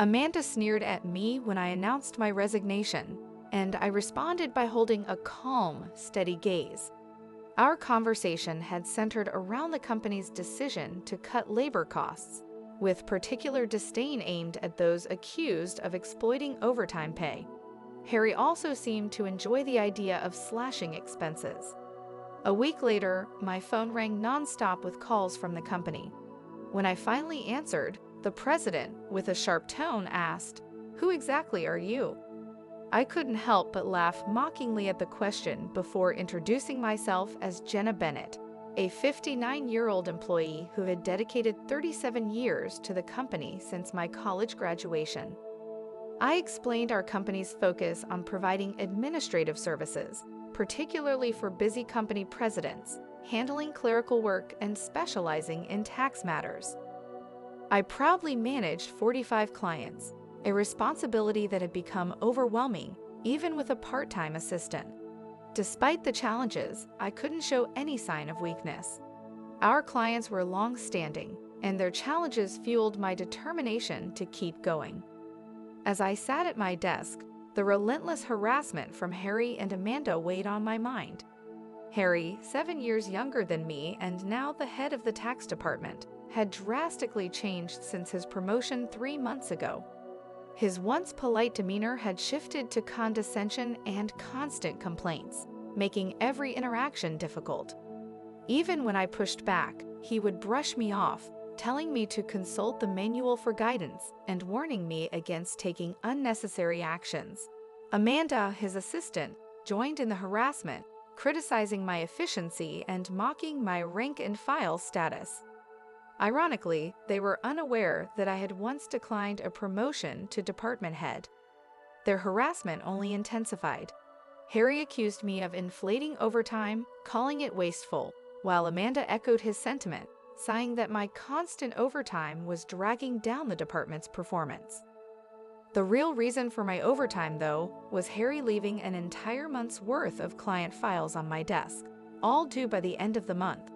Amanda sneered at me when I announced my resignation, and I responded by holding a calm, steady gaze. Our conversation had centered around the company's decision to cut labor costs, with particular disdain aimed at those accused of exploiting overtime pay. Harry also seemed to enjoy the idea of slashing expenses. A week later, my phone rang nonstop with calls from the company. When I finally answered, the president, with a sharp tone, asked, "Who exactly are you?" I couldn't help but laugh mockingly at the question before introducing myself as Jenna Bennett, a 59-year-old employee who had dedicated 37 years to the company since my college graduation. I explained our company's focus on providing administrative services, particularly for busy company presidents, handling clerical work and specializing in tax matters. I proudly managed 45 clients, a responsibility that had become overwhelming, even with a part-time assistant. Despite the challenges, I couldn't show any sign of weakness. Our clients were long-standing, and their challenges fueled my determination to keep going. As I sat at my desk, the relentless harassment from Harry and Amanda weighed on my mind. Harry, 7 years younger than me and now the head of the tax department, had drastically changed since his promotion 3 months ago. His once polite demeanor had shifted to condescension and constant complaints, making every interaction difficult. Even when I pushed back, he would brush me off, telling me to consult the manual for guidance and warning me against taking unnecessary actions. Amanda, his assistant, joined in the harassment, criticizing my efficiency and mocking my rank-and-file status. Ironically, they were unaware that I had once declined a promotion to department head. Their harassment only intensified. Harry accused me of inflating overtime, calling it wasteful, while Amanda echoed his sentiment, sighing that my constant overtime was dragging down the department's performance. The real reason for my overtime, though, was Harry leaving an entire month's worth of client files on my desk, all due by the end of the month.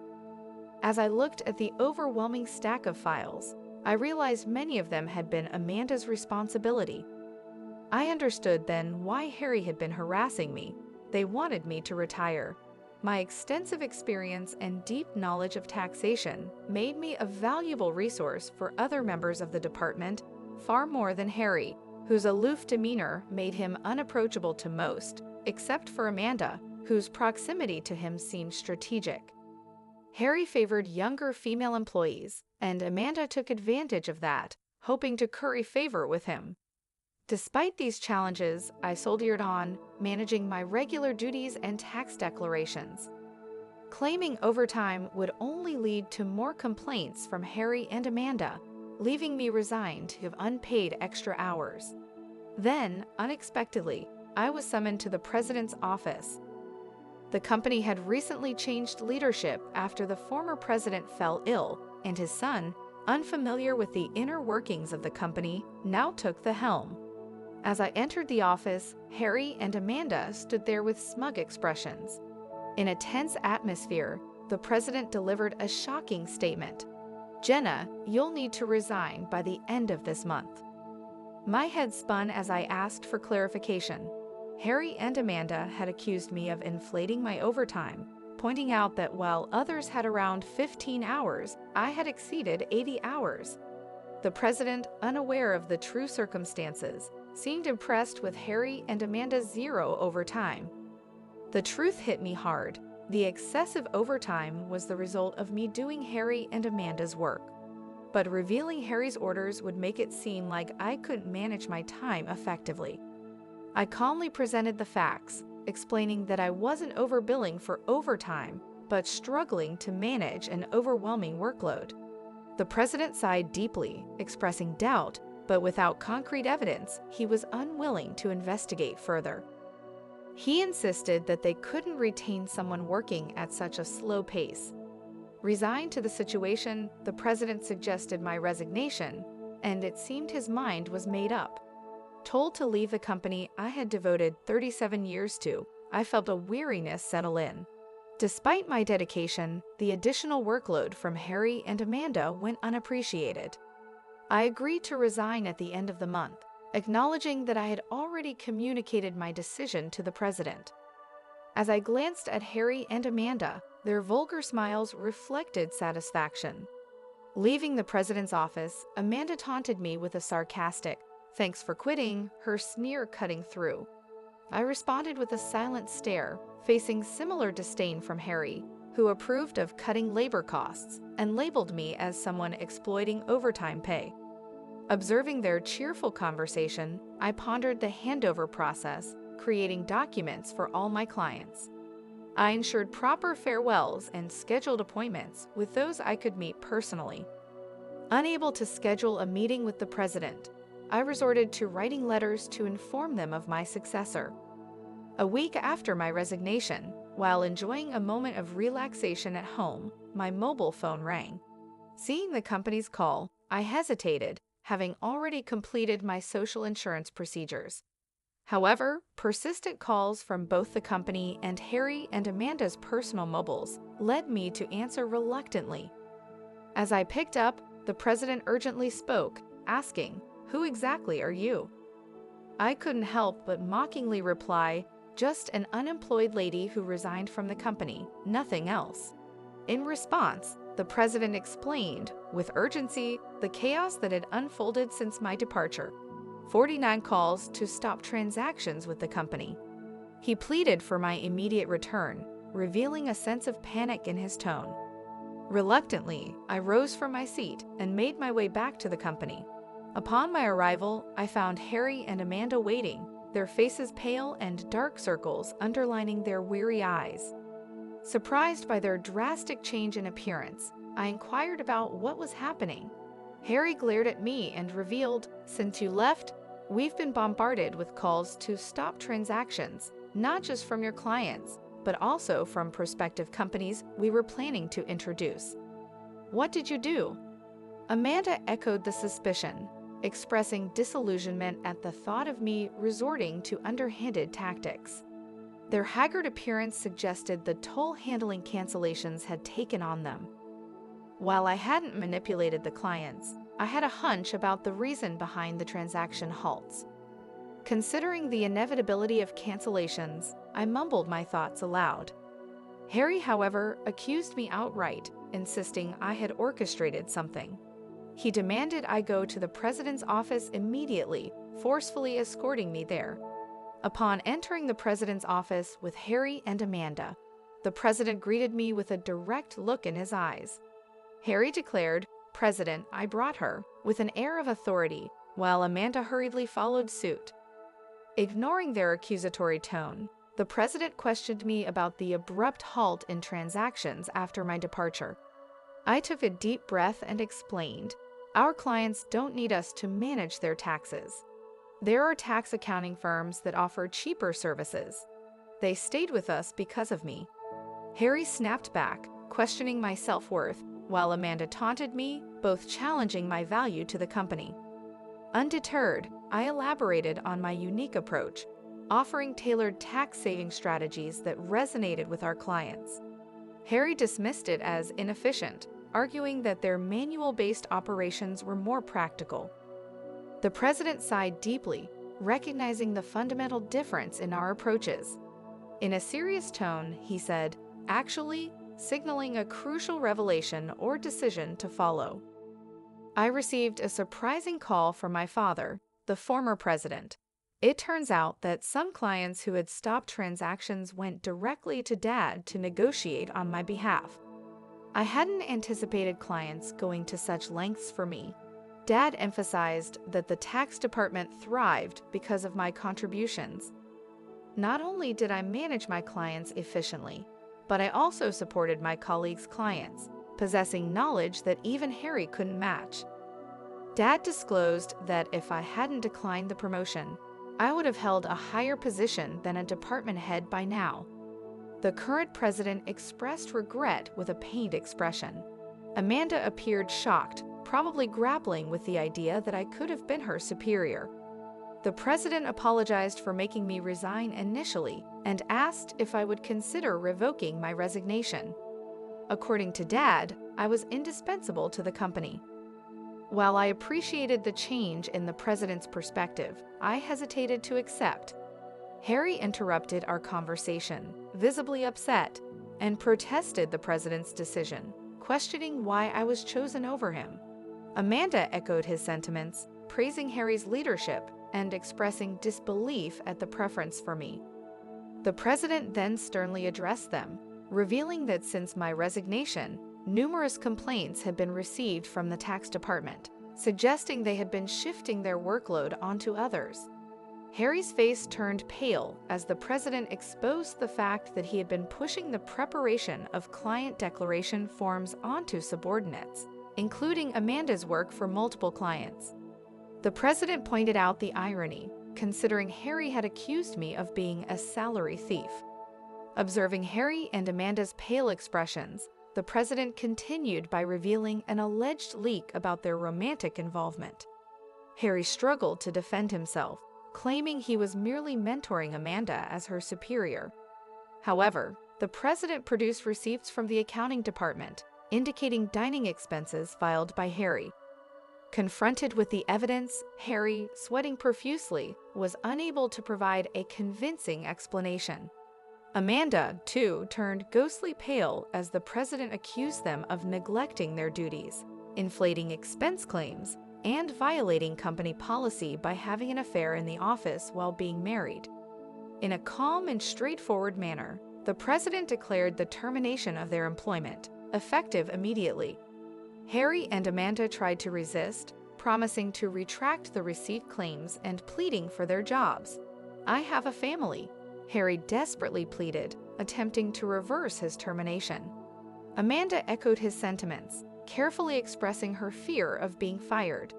As I looked at the overwhelming stack of files, I realized many of them had been Amanda's responsibility. I understood then why Harry had been harassing me. They wanted me to retire. My extensive experience and deep knowledge of taxation made me a valuable resource for other members of the department, far more than Harry, whose aloof demeanor made him unapproachable to most, except for Amanda, whose proximity to him seemed strategic. Harry favored younger female employees, and Amanda took advantage of that, hoping to curry favor with him. Despite these challenges, I soldiered on, managing my regular duties and tax declarations. Claiming overtime would only lead to more complaints from Harry and Amanda, leaving me resigned to unpaid extra hours. Then, unexpectedly, I was summoned to the president's office. The company had recently changed leadership after the former president fell ill, and his son, unfamiliar with the inner workings of the company, now took the helm. As I entered the office, Harry and Amanda stood there with smug expressions. In a tense atmosphere, the president delivered a shocking statement. "Jenna, you'll need to resign by the end of this month." My head spun as I asked for clarification. Harry and Amanda had accused me of inflating my overtime, pointing out that while others had around 15 hours, I had exceeded 80 hours. The president, unaware of the true circumstances, seemed impressed with Harry and Amanda's zero overtime. The truth hit me hard. The excessive overtime was the result of me doing Harry and Amanda's work. But revealing Harry's orders would make it seem like I couldn't manage my time effectively. I calmly presented the facts, explaining that I wasn't overbilling for overtime, but struggling to manage an overwhelming workload. The president sighed deeply, expressing doubt, but without concrete evidence, he was unwilling to investigate further. He insisted that they couldn't retain someone working at such a slow pace. Resigned to the situation, the president suggested my resignation, and it seemed his mind was made up. Told to leave the company I had devoted 37 years to, I felt a weariness settle in. Despite my dedication, the additional workload from Harry and Amanda went unappreciated. I agreed to resign at the end of the month, acknowledging that I had already communicated my decision to the president. As I glanced at Harry and Amanda, their vulgar smiles reflected satisfaction. Leaving the president's office, Amanda taunted me with a sarcastic, "Thanks for quitting," her sneer cutting through. I responded with a silent stare, facing similar disdain from Harry, who approved of cutting labor costs and labeled me as someone exploiting overtime pay. Observing their cheerful conversation, I pondered the handover process, creating documents for all my clients. I ensured proper farewells and scheduled appointments with those I could meet personally. Unable to schedule a meeting with the president, I resorted to writing letters to inform them of my successor. A week after my resignation, while enjoying a moment of relaxation at home, my mobile phone rang. Seeing the company's call, I hesitated, having already completed my social insurance procedures. However, persistent calls from both the company and Harry and Amanda's personal mobiles led me to answer reluctantly. As I picked up, the president urgently spoke, asking, "Who exactly are you?" I couldn't help but mockingly reply, "Just an unemployed lady who resigned from the company, nothing else." In response, the president explained, with urgency, the chaos that had unfolded since my departure. 49 calls to stop transactions with the company. He pleaded for my immediate return, revealing a sense of panic in his tone. Reluctantly, I rose from my seat and made my way back to the company. Upon my arrival, I found Harry and Amanda waiting, their faces pale and dark circles underlining their weary eyes. Surprised by their drastic change in appearance, I inquired about what was happening. Harry glared at me and revealed, "Since you left, we've been bombarded with calls to stop transactions, not just from your clients, but also from prospective companies we were planning to introduce." "What did you do?" Amanda echoed the suspicion, expressing disillusionment at the thought of me resorting to underhanded tactics. Their haggard appearance suggested the toll handling cancellations had taken on them. While I hadn't manipulated the clients, I had a hunch about the reason behind the transaction halts. Considering the inevitability of cancellations, I mumbled my thoughts aloud. Harry, however, accused me outright, insisting I had orchestrated something. He demanded I go to the president's office immediately, forcefully escorting me there. Upon entering the president's office with Harry and Amanda, the president greeted me with a direct look in his eyes. Harry declared, "President, I brought her," with an air of authority, while Amanda hurriedly followed suit. Ignoring their accusatory tone, the president questioned me about the abrupt halt in transactions after my departure. I took a deep breath and explained, "Our clients don't need us to manage their taxes. There are tax accounting firms that offer cheaper services. They stayed with us because of me." Harry snapped back, questioning my self-worth, while Amanda taunted me, both challenging my value to the company. Undeterred, I elaborated on my unique approach, offering tailored tax-saving strategies that resonated with our clients. Harry dismissed it as inefficient, arguing that their manual-based operations were more practical. The president sighed deeply, recognizing the fundamental difference in our approaches. In a serious tone, he said, "Actually," signaling a crucial revelation or decision to follow. I received a surprising call from my father, the former president. It turns out that some clients who had stopped transactions went directly to Dad to negotiate on my behalf. I hadn't anticipated clients going to such lengths for me. Dad emphasized that the tax department thrived because of my contributions. Not only did I manage my clients efficiently, but I also supported my colleagues' clients, possessing knowledge that even Harry couldn't match. Dad disclosed that if I hadn't declined the promotion, I would have held a higher position than a department head by now. The current president expressed regret with a pained expression. Amanda appeared shocked, probably grappling with the idea that I could have been her superior. The president apologized for making me resign initially and asked if I would consider revoking my resignation. According to Dad, I was indispensable to the company. While I appreciated the change in the president's perspective, I hesitated to accept. Harry interrupted our conversation, visibly upset, and protested the president's decision, questioning why I was chosen over him. Amanda echoed his sentiments, praising Harry's leadership and expressing disbelief at the preference for me. The president then sternly addressed them, revealing that since my resignation, numerous complaints had been received from the tax department, suggesting they had been shifting their workload onto others. Harry's face turned pale as the president exposed the fact that he had been pushing the preparation of client declaration forms onto subordinates, including Amanda's work for multiple clients. The president pointed out the irony, considering Harry had accused me of being a salary thief. Observing Harry and Amanda's pale expressions, the president continued by revealing an alleged leak about their romantic involvement. Harry struggled to defend himself, claiming he was merely mentoring Amanda as her superior. However, the president produced receipts from the accounting department, indicating dining expenses filed by Harry. Confronted with the evidence, Harry, sweating profusely, was unable to provide a convincing explanation. Amanda, too, turned ghostly pale as the president accused them of neglecting their duties, inflating expense claims, and violating company policy by having an affair in the office while being married. In a calm and straightforward manner, the president declared the termination of their employment, effective immediately. Harry and Amanda tried to resist, promising to retract the received claims and pleading for their jobs. "I have a family," Harry desperately pleaded, attempting to reverse his termination. Amanda echoed his sentiments, carefully expressing her fear of being fired.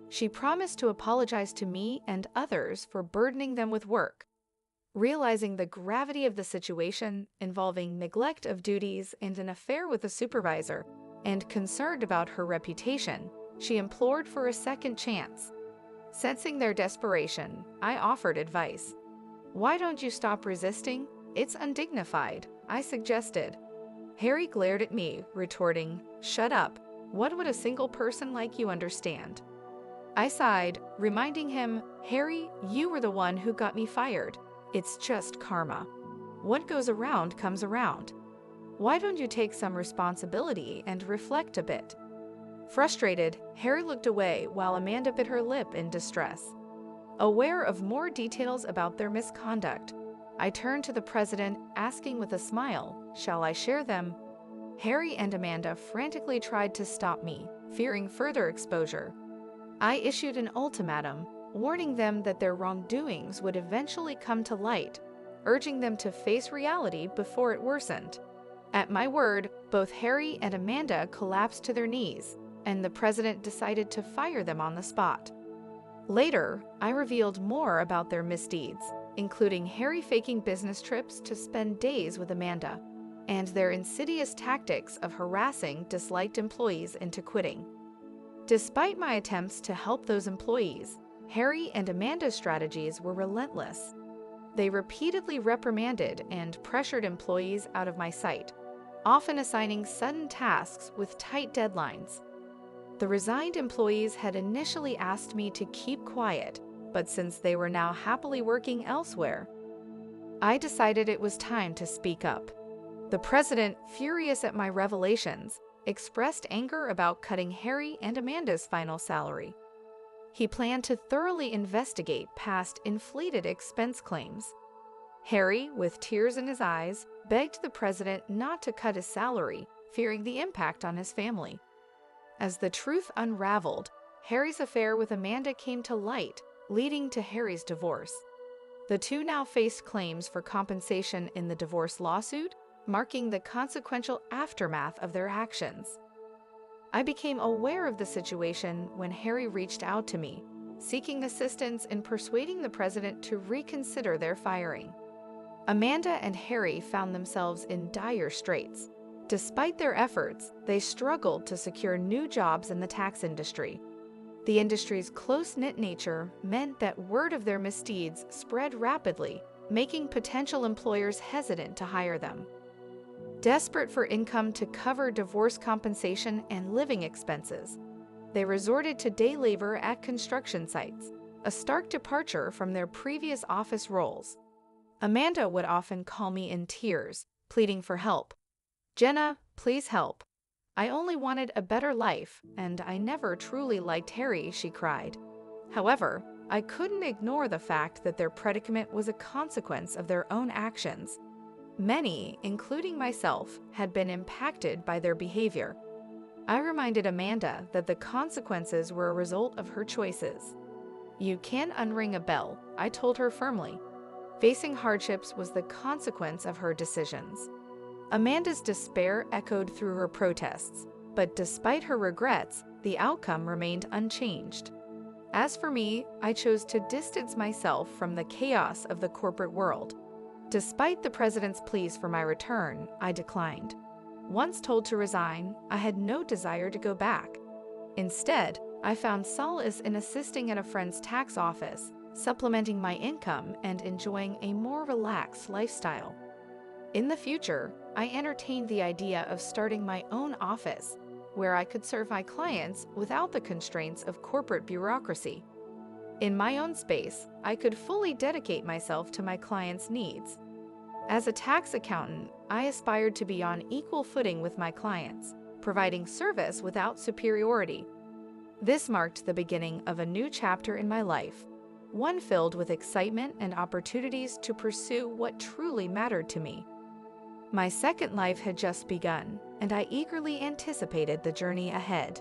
She promised to apologize to me and others for burdening them with work. Realizing the gravity of the situation involving neglect of duties and an affair with a supervisor, and concerned about her reputation, she implored for a second chance. Sensing their desperation, I offered advice. "Why don't you stop resisting? It's undignified," I suggested. Harry glared at me, retorting, "Shut up. What would a single person like you understand?" I sighed, reminding him, "Harry, you were the one who got me fired. It's just karma. What goes around comes around. Why don't you take some responsibility and reflect a bit?" Frustrated, Harry looked away while Amanda bit her lip in distress. Aware of more details about their misconduct, I turned to the president, asking with a smile, "Shall I share them?" Harry and Amanda frantically tried to stop me, fearing further exposure. I issued an ultimatum, warning them that their wrongdoings would eventually come to light, urging them to face reality before it worsened. At my word, both Harry and Amanda collapsed to their knees, and the president decided to fire them on the spot. Later, I revealed more about their misdeeds, including Harry faking business trips to spend days with Amanda, and their insidious tactics of harassing disliked employees into quitting. Despite my attempts to help those employees, Harry and Amanda's strategies were relentless. They repeatedly reprimanded and pressured employees out of my sight, often assigning sudden tasks with tight deadlines. The resigned employees had initially asked me to keep quiet, but since they were now happily working elsewhere, I decided it was time to speak up. The president, furious at my revelations, expressed anger about cutting Harry and Amanda's final salary. He planned to thoroughly investigate past inflated expense claims. Harry, with tears in his eyes, begged the president not to cut his salary, fearing the impact on his family. As the truth unraveled, Harry's affair with Amanda came to light, leading to Harry's divorce. The two now faced claims for compensation in the divorce lawsuit, marking the consequential aftermath of their actions. I became aware of the situation when Harry reached out to me, seeking assistance in persuading the president to reconsider their firing. Amanda and Harry found themselves in dire straits. Despite their efforts, they struggled to secure new jobs in the tax industry. The industry's close-knit nature meant that word of their misdeeds spread rapidly, making potential employers hesitant to hire them. Desperate for income to cover divorce compensation and living expenses, they resorted to day labor at construction sites, a stark departure from their previous office roles. Amanda would often call me in tears, pleading for help. "Jenna, please help. I only wanted a better life, and I never truly liked Harry," she cried. However, I couldn't ignore the fact that their predicament was a consequence of their own actions. Many, including myself, had been impacted by their behavior. I reminded Amanda that the consequences were a result of her choices. "You can't unring a bell," I told her firmly. Facing hardships was the consequence of her decisions. Amanda's despair echoed through her protests, but despite her regrets, the outcome remained unchanged. As for me, I chose to distance myself from the chaos of the corporate world. Despite the president's pleas for my return, I declined. Once told to resign, I had no desire to go back. Instead, I found solace in assisting at a friend's tax office, supplementing my income and enjoying a more relaxed lifestyle. In the future, I entertained the idea of starting my own office, where I could serve my clients without the constraints of corporate bureaucracy. In my own space, I could fully dedicate myself to my clients' needs. As a tax accountant, I aspired to be on equal footing with my clients, providing service without superiority. This marked the beginning of a new chapter in my life, one filled with excitement and opportunities to pursue what truly mattered to me. My second life had just begun, and I eagerly anticipated the journey ahead.